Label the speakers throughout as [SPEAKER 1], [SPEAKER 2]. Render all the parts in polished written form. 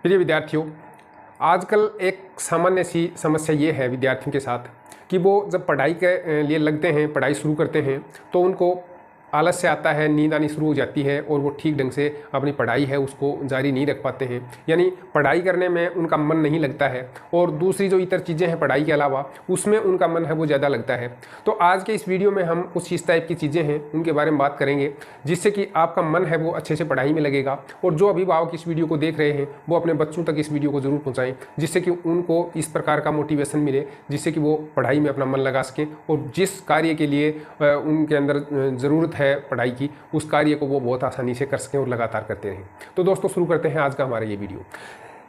[SPEAKER 1] प्रिय विद्यार्थियों, आजकल एक सामान्य सी समस्या ये है विद्यार्थियों के साथ कि वो जब पढ़ाई के लिए लगते हैं, पढ़ाई शुरू करते हैं तो उनको आलस्य आता है, नींद आनी शुरू हो जाती है और वो ठीक ढंग से अपनी पढ़ाई है उसको जारी नहीं रख पाते हैं। यानी पढ़ाई करने में उनका मन नहीं लगता है और दूसरी जो इतर चीज़ें हैं पढ़ाई के अलावा उसमें उनका मन है वो ज़्यादा लगता है। तो आज के इस वीडियो में हम कुछ इस टाइप की चीज़ें हैं उनके बारे में बात करेंगे जिससे कि आपका मन है वो अच्छे से पढ़ाई में लगेगा। और जो अभिभावक इस वीडियो को देख रहे हैं वो अपने बच्चों तक इस वीडियो को ज़रूर पहुँचाएँ जिससे कि उनको इस प्रकार का मोटिवेशन मिले, जिससे कि वो पढ़ाई में अपना मन लगा सकें और जिस कार्य के लिए उनके अंदर ज़रूरत है पढ़ाई की, उस कार्य को वो बहुत आसानी से कर सकें और लगातार करते रहें। तो दोस्तों शुरू करते हैं आज का हमारा ये वीडियो।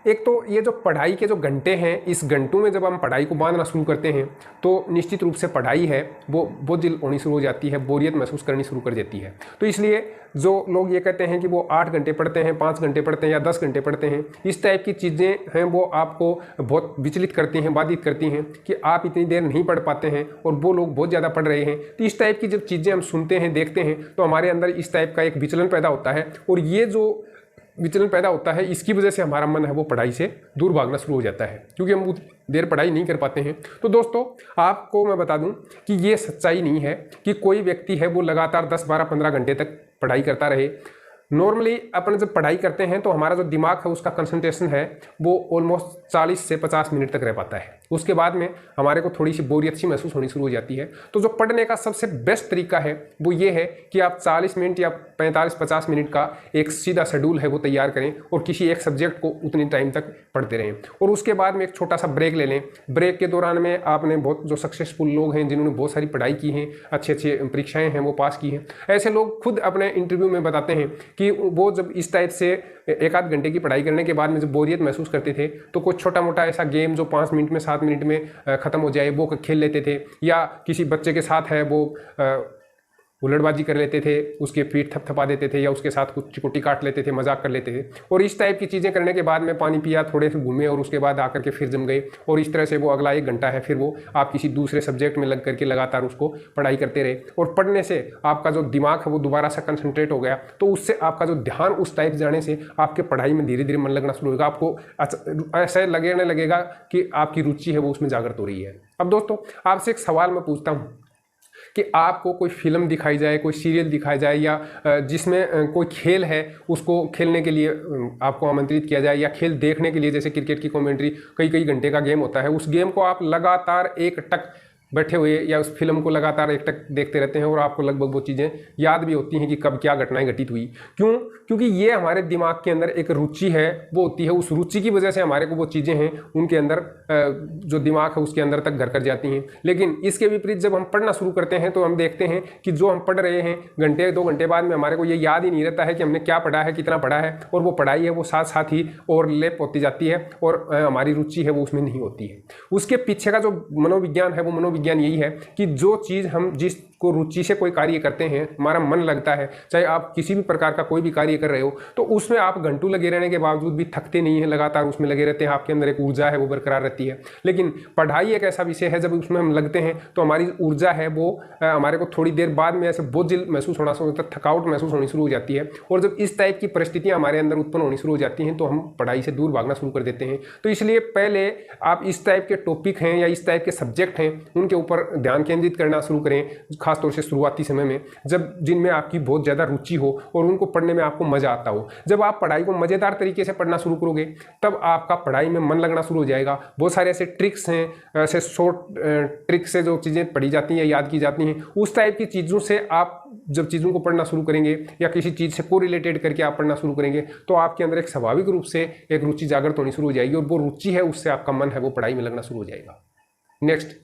[SPEAKER 1] एक तो ये जो पढ़ाई के जो घंटे हैं, इस घंटों में जब हम पढ़ाई को बांधना शुरू करते हैं तो निश्चित रूप से पढ़ाई है वो बोझिल होनी शुरू हो जाती है, बोरियत महसूस करनी शुरू कर देती है। तो इसलिए जो लोग ये कहते हैं कि वो 8 घंटे पढ़ते हैं, 5 घंटे पढ़ते हैं या 10 घंटे पढ़ते हैं, इस टाइप की चीज़ें हैं वो आपको बहुत विचलित करती हैं, बाधित करती हैं कि आप इतनी देर नहीं पढ़ पाते हैं और वो लोग बहुत ज़्यादा पढ़ रहे हैं। तो इस टाइप की जब चीज़ें हम सुनते हैं, देखते हैं तो हमारे अंदर इस टाइप का एक विचलन पैदा होता है और ये जो विचलन पैदा होता है इसकी वजह से हमारा मन है वो पढ़ाई से दूर भागना शुरू हो जाता है क्योंकि हम उतनी देर पढ़ाई नहीं कर पाते हैं। तो दोस्तों आपको मैं बता दूं कि ये सच्चाई नहीं है कि कोई व्यक्ति है वो लगातार 10, 12, 15 घंटे तक पढ़ाई करता रहे। नॉर्मली अपन जब पढ़ाई करते हैं तो हमारा जो दिमाग है उसका कंसंट्रेशन है वो ऑलमोस्ट 40 से 50 मिनट तक रह पाता है। उसके बाद में हमारे को थोड़ी सी बोरियत सी महसूस होनी शुरू हो जाती है। तो जो पढ़ने का सबसे बेस्ट तरीका है वो ये है कि आप 40 मिनट या 45-50 मिनट का एक सीधा शेड्यूल है वो तैयार करें और किसी एक सब्जेक्ट को उतनी टाइम तक पढ़ते रहें और उसके बाद में एक छोटा सा ब्रेक ले लें। ब्रेक के दौरान में आपने बहुत जो सक्सेसफुल लोग हैं जिन्होंने बहुत सारी पढ़ाई की हैं, अच्छी अच्छी परीक्षाएँ हैं वो पास की हैं, ऐसे लोग खुद अपने इंटरव्यू में बताते हैं कि वो जब इस टाइप से 1-8 घंटे की पढ़ाई करने के बाद में जब बोरियत महसूस करते थे तो कुछ छोटा मोटा ऐसा गेम जो 5 मिनट में 7 मिनट में ख़त्म हो जाए वो खेल लेते थे या किसी बच्चे के साथ है वो हुल्लड़बाजी कर लेते थे, उसके पीठ थपथपा देते थे या उसके साथ कुछ चिकोटी काट लेते थे, मजाक कर लेते थे। और इस टाइप की चीज़ें करने के बाद में पानी पिया, थोड़े से घूमे और उसके बाद आकर के फिर जम गए और इस तरह से वो अगला 1 घंटा है फिर वो आप किसी दूसरे सब्जेक्ट में लग करके लगातार उसको पढ़ाई करते रहे और पढ़ने से आपका जो दिमाग है वो दोबारा से कंसंट्रेट हो गया। तो उससे आपका जो ध्यान उस टाइप जाने से आपके पढ़ाई में धीरे धीरे मन लगना शुरू होगा। आपको ऐसा लगेगा कि आपकी रुचि है वो उसमें जागृत हो रही है। अब दोस्तों आपसे एक सवाल मैं पूछता हूँ कि आपको कोई फिल्म दिखाई जाए, कोई सीरियल दिखाया जाए या जिसमें कोई खेल है उसको खेलने के लिए आपको आमंत्रित किया जाए या खेल देखने के लिए, जैसे क्रिकेट की कमेंट्री कई घंटे का गेम होता है, उस गेम को आप लगातार एक टक बैठे हुए या उस फिल्म को लगातार एक टक देखते रहते हैं और आपको लगभग वो चीज़ें याद भी होती हैं कि कब क्या घटनाएं घटित हुई। क्यों? क्योंकि ये हमारे दिमाग के अंदर एक रुचि है वो होती है, उस रुचि की वजह से हमारे को वो चीज़ें हैं उनके अंदर जो दिमाग है उसके अंदर तक घर कर जाती हैं। लेकिन इसके विपरीत जब हम पढ़ना शुरू करते हैं तो हम देखते हैं कि जो हम पढ़ रहे हैं घंटे 2 घंटे बाद में हमारे को ये याद ही नहीं रहता है कि हमने क्या पढ़ा है, कितना पढ़ा है, और वो पढ़ाई है वो साथ साथ ही ओवरलैप होती जाती है और हमारी रुचि है वो उसमें नहीं होती है। उसके पीछे का जो मनोविज्ञान है वो मनोविज्ञान यही है कि जो चीज़ हम जिसको रुचि से कोई कार्य करते हैं, हमारा मन लगता है, चाहे आप किसी भी प्रकार का कोई भी कार्य कर रहे हो तो उसमें आप घंटों लगे रहने के बावजूद भी थकते नहीं हैं, लगातार उसमें लगे रहते हैं, आपके अंदर एक ऊर्जा है वो बरकरार रहती है। लेकिन पढ़ाई एक ऐसा विषय है जब उसमें हम लगते हैं तो हमारी ऊर्जा है वो हमारे को थोड़ी देर बाद में ऐसे बोझिल महसूस होना शुरू होता है, थकावट महसूस होनी शुरू हो जाती है और जब इस टाइप की परिस्थितियाँ हमारे अंदर उत्पन्न होनी शुरू हो जाती हैं तो हम पढ़ाई से दूर भागना शुरू कर देते हैं। तो इसलिए पहले आप इस टाइप के टॉपिक हैं या इस टाइप के सब्जेक्ट हैं उनके ऊपर ध्यान केंद्रित करना शुरू करें, खासतौर से शुरुआती समय में जब जिनमें आपकी बहुत ज़्यादा रुचि हो और उनको पढ़ने में आपको मज़ा आता हो। जब आप पढ़ाई को मज़ेदार तरीके से पढ़ना शुरू करोगे तब आपका पढ़ाई में मन लगना शुरू हो जाएगा। बहुत सारे ऐसे ट्रिक्स हैं, ऐसे शॉर्ट ट्रिक से जो चीज़ें पढ़ी जाती हैं, याद की जाती हैं, उस टाइप की चीज़ों से आप जब चीज़ों को पढ़ना शुरू करेंगे या किसी चीज़ से कोरिलेटेड करके आप पढ़ना शुरू करेंगे तो आपके अंदर एक स्वाभाविक रूप से एक रुचि जागृत होनी शुरू हो जाएगी और वो रुचि है उससे आपका मन है वो पढ़ाई में लगना शुरू हो जाएगा। नेक्स्ट,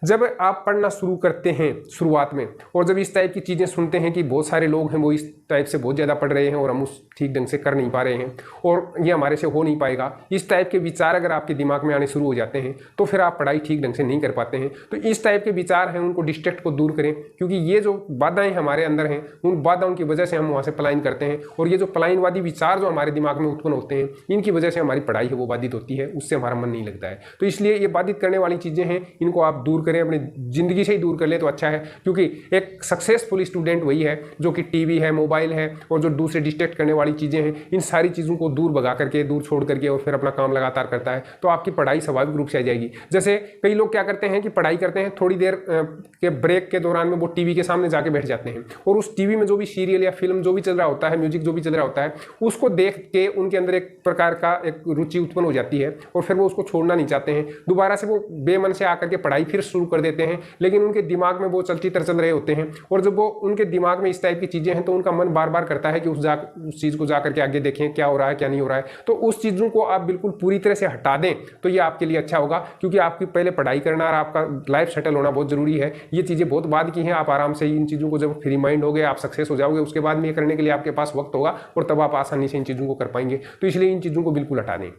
[SPEAKER 1] जब आप पढ़ना शुरू करते हैं शुरुआत में और जब इस टाइप की चीज़ें सुनते हैं कि बहुत सारे लोग हैं वो इस टाइप से बहुत ज़्यादा पढ़ रहे हैं और हम उस ठीक ढंग से कर नहीं पा रहे हैं और ये हमारे से हो नहीं पाएगा, इस टाइप के विचार अगर आपके दिमाग में आने शुरू हो जाते हैं तो फिर आप पढ़ाई ठीक ढंग से नहीं कर पाते हैं। तो इस टाइप के विचार हैं उनको डिस्ट्रैक्ट को दूर करें क्योंकि ये जो बाधाएँ हमारे अंदर हैं उन बाधाओं की वजह से हम वहाँ से पलायन करते हैं और ये जो पलायनवादी विचार जो हमारे दिमाग में उत्पन्न होते हैं इनकी वजह से हमारी पढ़ाई है वो बाधित होती है, उससे हमारा मन नहीं लगता है। तो इसलिए ये बाधित करने वाली चीज़ें हैं, इनको आप दूर करें। करें, अपनी ज़िंदगी से ही दूर कर लें तो अच्छा है, क्योंकि एक सक्सेसफुल स्टूडेंट वही है जो कि टीवी है, मोबाइल है और जो दूसरे डिस्ट्रैक्ट करने वाली चीज़ें हैं, इन सारी चीज़ों को दूर भगा करके, दूर छोड़ करके और फिर अपना काम लगातार करता है, तो आपकी पढ़ाई स्वाभाविक रूप से आ जाएगी। जैसे कई लोग क्या करते हैं कि पढ़ाई करते हैं, थोड़ी देर के ब्रेक के दौरान में वो टीवी के सामने जाके बैठ जाते हैं और उस टीवी में जो भी सीरियल या फिल्म जो भी चल रहा होता है, म्यूजिक जो भी चल रहा होता है, उसको देख के उनके अंदर एक प्रकार का एक रुचि उत्पन्न हो जाती है और फिर वो उसको छोड़ना नहीं चाहते हैं। दोबारा से वो बेमन से आकर के पढ़ाई फिर शुरू कर देते हैं, लेकिन उनके दिमाग में वो चलती चल रहे होते हैं और जब वो उनके दिमाग में इस टाइप की चीज़ें हैं तो उनका मन बार बार करता है कि उस चीज़ को जाकर के आगे देखें क्या हो रहा है क्या नहीं हो रहा है। तो उस चीज़ों को आप बिल्कुल पूरी तरह से हटा दें तो ये आपके लिए अच्छा होगा, क्योंकि आपकी पहले पढ़ाई करना और आपका लाइफ सेटल होना बहुत जरूरी है। ये चीज़ें बहुत बाद की हैं, आप आराम से इन चीज़ों को जब फ्री माइंड होगे, आप सक्सेस हो जाओगे, उसके बाद में ये करने के लिए आपके पास वक्त होगा और तब आप आसानी से इन चीज़ों को कर पाएंगे। तो इसलिए इन चीज़ों को बिल्कुल हटा दें।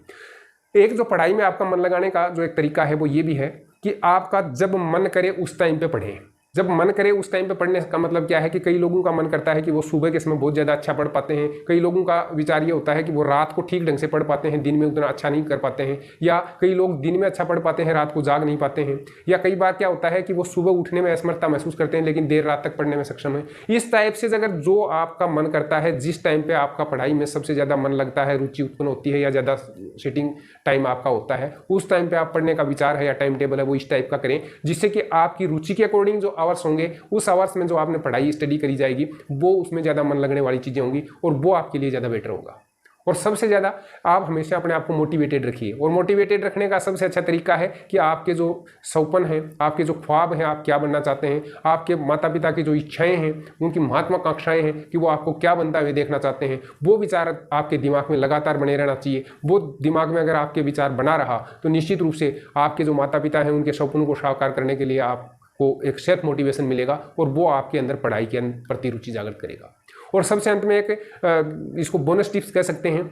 [SPEAKER 1] एक जो पढ़ाई में आपका मन लगाने का जो एक तरीका है वो ये भी है कि आपका जब मन करे उस टाइम पे पढ़ें। जब मन करे उस टाइम पे पढ़ने का मतलब क्या है कि कई लोगों का मन करता है कि वो सुबह के समय बहुत ज़्यादा अच्छा पढ़ पाते हैं, कई लोगों का विचार ये होता है कि वो रात को ठीक ढंग से पढ़ पाते हैं, दिन में उतना अच्छा नहीं कर पाते हैं, या कई लोग दिन में अच्छा पढ़ पाते हैं, रात को जाग नहीं पाते हैं, या कई बार क्या होता है कि वो सुबह उठने में असमर्थता महसूस करते हैं लेकिन देर रात तक पढ़ने में सक्षम है। इस टाइप से अगर जो आपका मन करता है, जिस टाइम पर आपका पढ़ाई में सबसे ज़्यादा मन लगता है, रुचि उत्पन्न होती है या ज़्यादा सिटिंग टाइम आपका होता है, उस टाइम पर आप पढ़ने का विचार है या टाइम टेबल है वो इस टाइप का करें, जिससे कि आपकी रुचि के अकॉर्डिंग जो आवर्स होंगे उस आवर्स में जो आपने पढ़ाई स्टडी करी जाएगी वो उसमें ज़्यादा मन लगने वाली चीज़ें होंगी और वो आपके लिए ज़्यादा बेटर होगा। और सबसे ज़्यादा आप हमेशा अपने आप को मोटिवेटेड रखिए, और मोटिवेटेड रखने का सबसे अच्छा तरीका है कि आपके जो सपन हैं, आपके जो ख्वाब हैं, आप क्या बनना चाहते हैं, आपके माता पिता की जो इच्छाएं हैं, उनकी महत्वाकांक्षाएं हैं कि वो आपको क्या बनता हुए देखना चाहते हैं, वो विचार आपके दिमाग में लगातार बने रहना चाहिए। वो दिमाग में अगर आपके विचार बना रहा तो निश्चित रूप से आपके जो माता पिता हैं उनके सपनों को साकार करने के लिए आप को एक सेल्फ मोटिवेशन मिलेगा और वो आपके अंदर पढ़ाई के प्रति रुचि जागृत करेगा। और सबसे अंत में एक इसको बोनस टिप्स कह सकते हैं,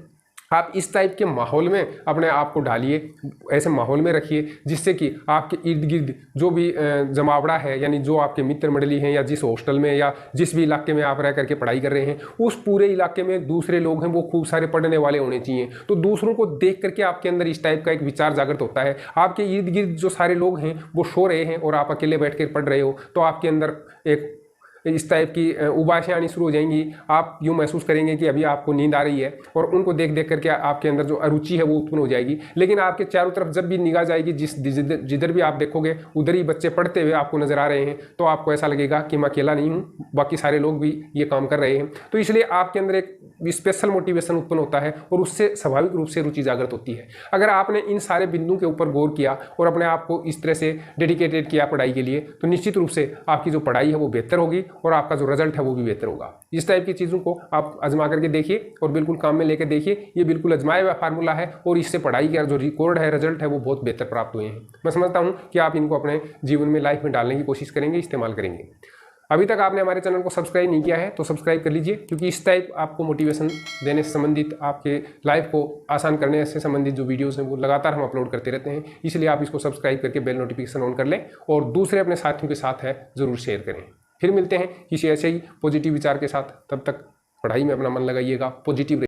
[SPEAKER 1] आप इस टाइप के माहौल में अपने आप को डालिए, ऐसे माहौल में रखिए जिससे कि आपके इर्द गिर्द जो भी जमावड़ा है, यानी जो आपके मित्र मंडली हैं या जिस हॉस्टल में या जिस भी इलाके में आप रह करके पढ़ाई कर रहे हैं, उस पूरे इलाके में दूसरे लोग हैं वो खूब सारे पढ़ने वाले होने चाहिए। तो दूसरों को देख करके आपके अंदर इस टाइप का एक विचार जागृत होता है। आपके इर्द गिर्द जो सारे लोग हैं वो सो रहे हैं और आप अकेले बैठ कर पढ़ रहे हो, तो आपके अंदर एक इस टाइप की उबासें आनी शुरू हो जाएंगी। आप यूँ महसूस करेंगे कि अभी आपको नींद आ रही है और उनको देख देख करके आपके अंदर जो अरुचि है वो उत्पन्न हो जाएगी। लेकिन आपके चारों तरफ जब भी निगाह जाएगी, जिधर भी आप देखोगे उधर ही बच्चे पढ़ते हुए आपको नजर आ रहे हैं, तो आपको ऐसा लगेगा कि मैं अकेला नहीं हूँ, बाकी सारे लोग भी ये काम कर रहे हैं। तो इसलिए आपके अंदर एक स्पेशल मोटिवेशन उत्पन्न होता है और उससे स्वाभाविक रूप से रुचि जागृत होती है। अगर आपने इन सारे बिंदुओं के ऊपर गौर किया और अपने आप को इस तरह से डेडिकेटेड किया पढ़ाई के लिए, तो निश्चित रूप से आपकी जो पढ़ाई है वो बेहतर होगी और आपका जो रिजल्ट है वो भी बेहतर होगा। इस टाइप की चीज़ों को आप आजमा करके देखिए और बिल्कुल काम में लेकर देखिए। ये बिल्कुल आजमाया हुआ फार्मूला है और इससे पढ़ाई का जो रिकॉर्ड है, रिजल्ट है, वो बहुत बेहतर प्राप्त हुए हैं। मैं समझता हूँ कि आप इनको अपने जीवन में, लाइफ में डालने की कोशिश करेंगे, इस्तेमाल करेंगे। अभी तक आपने हमारे चैनल को सब्सक्राइब नहीं किया है तो सब्सक्राइब कर लीजिए, क्योंकि इस टाइप आपको मोटिवेशन देने से संबंधित, आपके लाइफ को आसान करने से संबंधित जो वीडियोस हैं वो लगातार हम अपलोड करते रहते हैं। इसलिए आप इसको सब्सक्राइब करके बेल नोटिफिकेशन ऑन कर लें और दूसरे अपने साथियों के साथ है ज़रूर शेयर करें। फिर मिलते हैं किसी ऐसे ही पॉजिटिव विचार के साथ। तब तक पढ़ाई में अपना मन लगाइएगा, पॉजिटिव